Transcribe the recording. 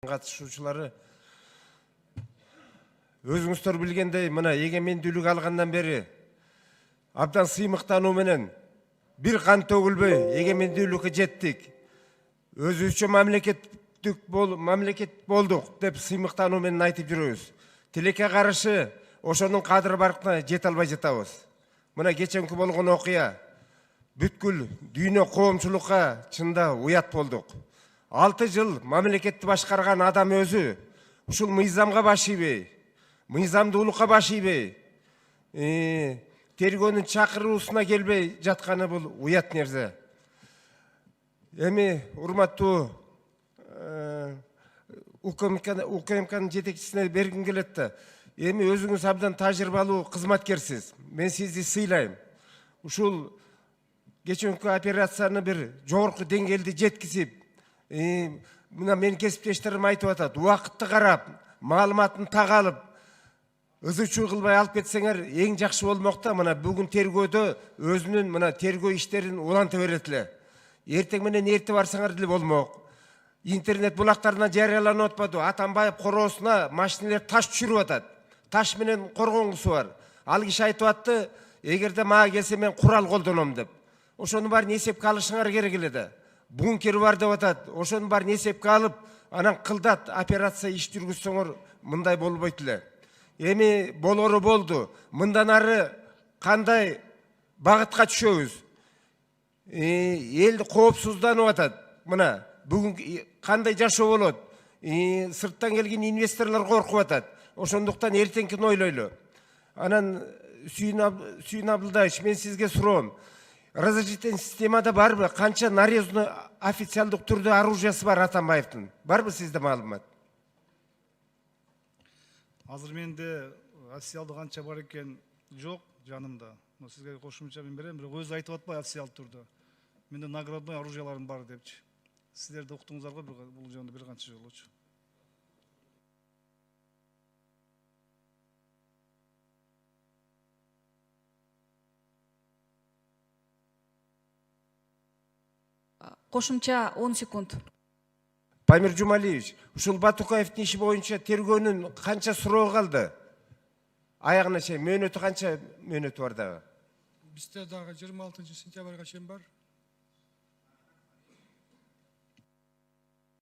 Катышуучулары өзүңүздөр билгендей, мына эгемендүүлүк алгандан бери абдан сыймыктануу менен бир кан төгүлбөй эгемендүүлүккө жеттик. Өзүбүзчө мамлекет болдук деп сыймыктануу менен айтып жүрөбүз. Тилекке каршы ошонун кадыр баркына жете албай жатабыз. Мына кеченки болгон окуя бүткүл дүйнө коомчулукка чында уят болдук. 6 жыл мамлекетти башкарган адам өзү ушул мыйзамга баш ийбей, мыйзамдуулукка баш ийбей, тергөөнүн чакыруусуна келбей жатканы бул уят нерсе. Эми урматтуу УКМКнын жетекчисине бергим келет да. Эми өзүңүз абдан тажрыйбалуу кызматкерсиз. Мен сизди сыйлайм. Ушул кеченки операцияны бир жогорку деңгээлде жеткизип, мына мен кесиптештерим айтып атат, убакытты карап, маалыматын так алып, ызы-чуу кылбай алып кетсеңер эң жакшы болмок да. Мына бүгүн тергөөдө өзүнүн мына тергөө иштерин уланта берет эле. Эртең менен эрте барсаңар деле болмок. Интернет булактарына жарыяланып атпады. Атамбаев короосуна машиналар таш түшүрүп атат. Таш менен коргонгусу бар. Ал киши айтып атты, эгерде мага келсе мен курал колдоном деп. Ошонун баарын эсепке алышыңар керек эле да. Бункер бар деп атат. Ошонун баарын эсепке алып, анан кылдат операция иш жүргүзсөңөр мындай болбойт эле. Эми болору болду. Мындан ары кандай багытка түшөбүз? Эл коопсузданып атат. Мына бүгүн кандай жашоо болот? Сырттан келген инвесторлор коркуп атат. Ошондуктан эртеңкини ойлойлу. Анан Сүйүн Абылдаевич, мен сизге суроом. Разрешительный системада барбы? Канча нарезный официалдык түрдө оружиясы бар Атамбаевдин? Барбы сизде маалымат? Азыр менде официалдык канча бар экен жок жанымда. Сизге кошумча мен берем, бирок өзү айтып атпай официалдык түрдө. Менде наградной оружияларым бар депчи. Сиздер да уктуңуздар го бул жөнүндө бир канча жолучу. Кошумча 10 секунд. Памир Жумалиевич, ушул Батукаевдин иши боюнча тергөөнүн канча суроо калды? Аягына чейин мөөнөтү канча мөөнөтү бар дагы? Бизде дагы 26 сентябрга чейин бар.